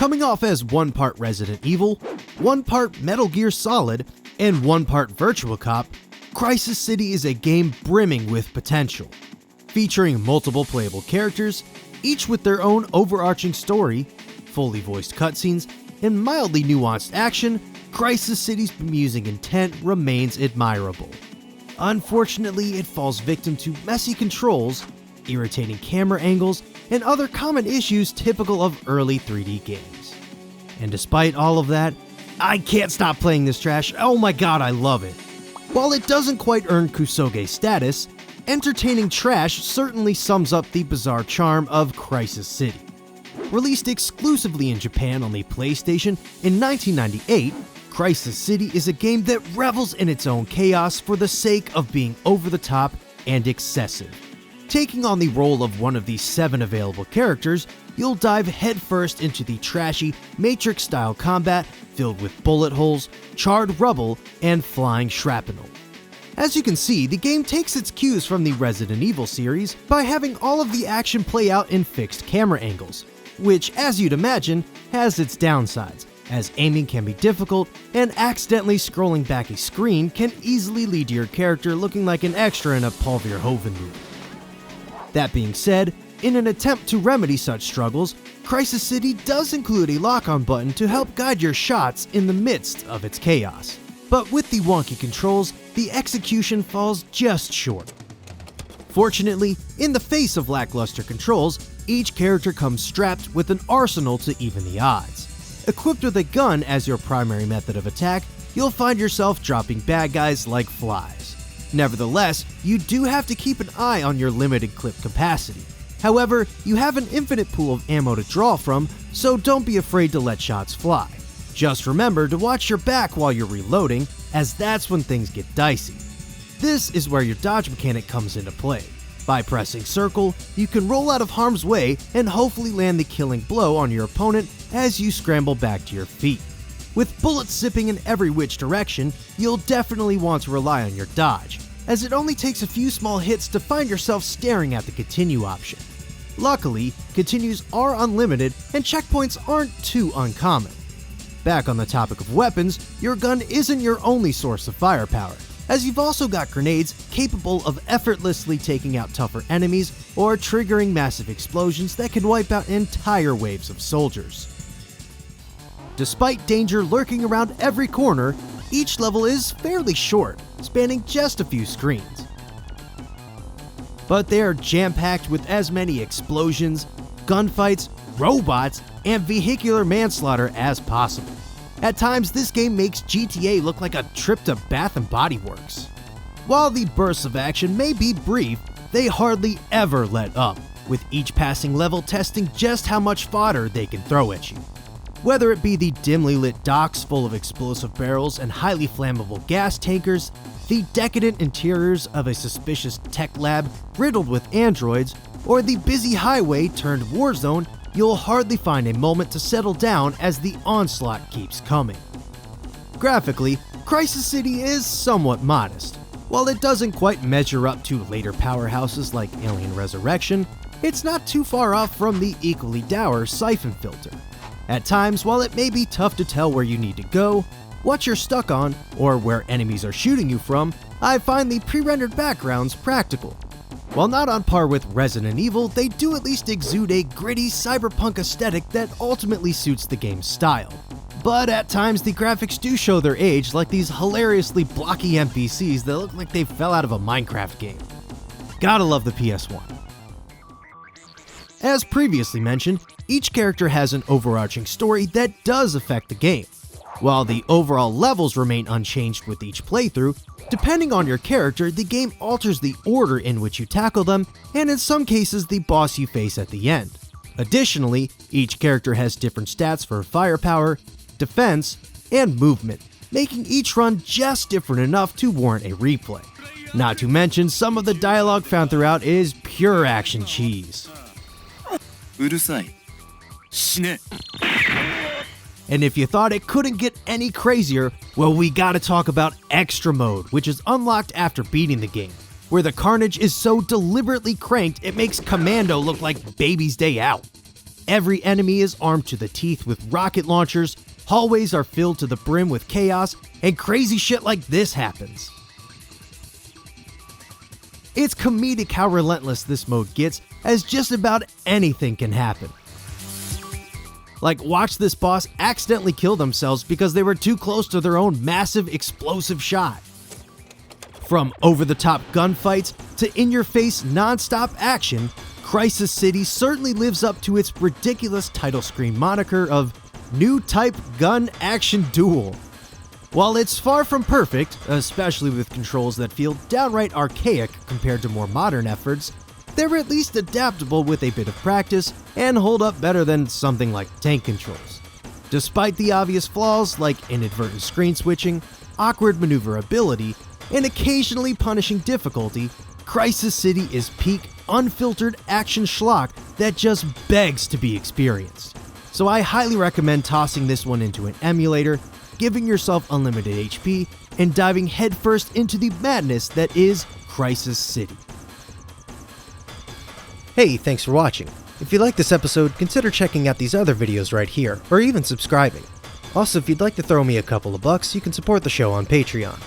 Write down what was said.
Coming off as one part Resident Evil, one part Metal Gear Solid, and one part Virtua Cop, Crisis City is a game brimming with potential. Featuring multiple playable characters, each with their own overarching story, fully voiced cutscenes, and mildly nuanced action, Crisis City's bemusing intent remains admirable. Unfortunately, it falls victim to messy controls, irritating camera angles, and other common issues typical of early 3D games. And despite all of that, I can't stop playing this trash. Oh my god, I love it. While it doesn't quite earn Kusoge status, entertaining trash certainly sums up the bizarre charm of Crisis City. Released exclusively in Japan on the PlayStation in 1998, Crisis City is a game that revels in its own chaos for the sake of being over the top and excessive. Taking on the role of one of the 7 available characters, you'll dive headfirst into the trashy, Matrix-style combat filled with bullet holes, charred rubble, and flying shrapnel. As you can see, the game takes its cues from the Resident Evil series by having all of the action play out in fixed camera angles, which, as you'd imagine, has its downsides, as aiming can be difficult and accidentally scrolling back a screen can easily lead to your character looking like an extra in a Paul Verhoeven movie. That being said, in an attempt to remedy such struggles, Crisis City does include a lock-on button to help guide your shots in the midst of its chaos. But with the wonky controls, the execution falls just short. Fortunately, in the face of lackluster controls, each character comes strapped with an arsenal to even the odds. Equipped with a gun as your primary method of attack, you'll find yourself dropping bad guys like flies. Nevertheless, you do have to keep an eye on your limited clip capacity. However, you have an infinite pool of ammo to draw from, so don't be afraid to let shots fly. Just remember to watch your back while you're reloading, as that's when things get dicey. This is where your dodge mechanic comes into play. By pressing circle, you can roll out of harm's way and hopefully land the killing blow on your opponent as you scramble back to your feet. With bullets zipping in every which direction, you'll definitely want to rely on your dodge, as it only takes a few small hits to find yourself staring at the continue option. Luckily, continues are unlimited and checkpoints aren't too uncommon. Back on the topic of weapons, your gun isn't your only source of firepower, as you've also got grenades capable of effortlessly taking out tougher enemies or triggering massive explosions that can wipe out entire waves of soldiers. Despite danger lurking around every corner, each level is fairly short, spanning just a few screens. But they are jam-packed with as many explosions, gunfights, robots, and vehicular manslaughter as possible. At times, this game makes GTA look like a trip to Bath & Body Works. While the bursts of action may be brief, they hardly ever let up, with each passing level testing just how much fodder they can throw at you. Whether it be the dimly lit docks full of explosive barrels and highly flammable gas tankers, the decadent interiors of a suspicious tech lab riddled with androids, or the busy highway turned war zone, you'll hardly find a moment to settle down as the onslaught keeps coming. Graphically, Crisis City is somewhat modest. While it doesn't quite measure up to later powerhouses like Alien Resurrection, it's not too far off from the equally dour Syphon filter. At times, while it may be tough to tell where you need to go, what you're stuck on, or where enemies are shooting you from, I find the pre-rendered backgrounds practical. While not on par with Resident Evil, they do at least exude a gritty cyberpunk aesthetic that ultimately suits the game's style. But at times the graphics do show their age, like these hilariously blocky NPCs that look like they fell out of a Minecraft game. Gotta love the PS1. As previously mentioned, each character has an overarching story that does affect the game. While the overall levels remain unchanged with each playthrough, depending on your character, the game alters the order in which you tackle them, and in some cases the boss you face at the end. Additionally, each character has different stats for firepower, defense, and movement, making each run just different enough to warrant a replay. Not to mention, some of the dialogue found throughout is pure action cheese. And if you thought it couldn't get any crazier, well, we gotta talk about Extra Mode, which is unlocked after beating the game, where the carnage is so deliberately cranked it makes Commando look like Baby's Day Out. Every enemy is armed to the teeth with rocket launchers, hallways are filled to the brim with chaos, and crazy shit like this happens. It's comedic how relentless this mode gets, as just about anything can happen. Like, watch this boss accidentally kill themselves because they were too close to their own massive explosive shot. From over-the-top gunfights to in-your-face non-stop action, Crisis City certainly lives up to its ridiculous title screen moniker of New Type Gun Action Duel. While it's far from perfect, especially with controls that feel downright archaic compared to more modern efforts, they're at least adaptable with a bit of practice and hold up better than something like tank controls. Despite the obvious flaws like inadvertent screen switching, awkward maneuverability, and occasionally punishing difficulty, Crisis City is peak, unfiltered action schlock that just begs to be experienced. So I highly recommend tossing this one into an emulator, giving yourself unlimited HP, and diving headfirst into the madness that is Crisis City. Hey, thanks for watching. If you liked this episode, consider checking out these other videos right here, or even subscribing. Also, if you'd like to throw me a couple of bucks, you can support the show on Patreon.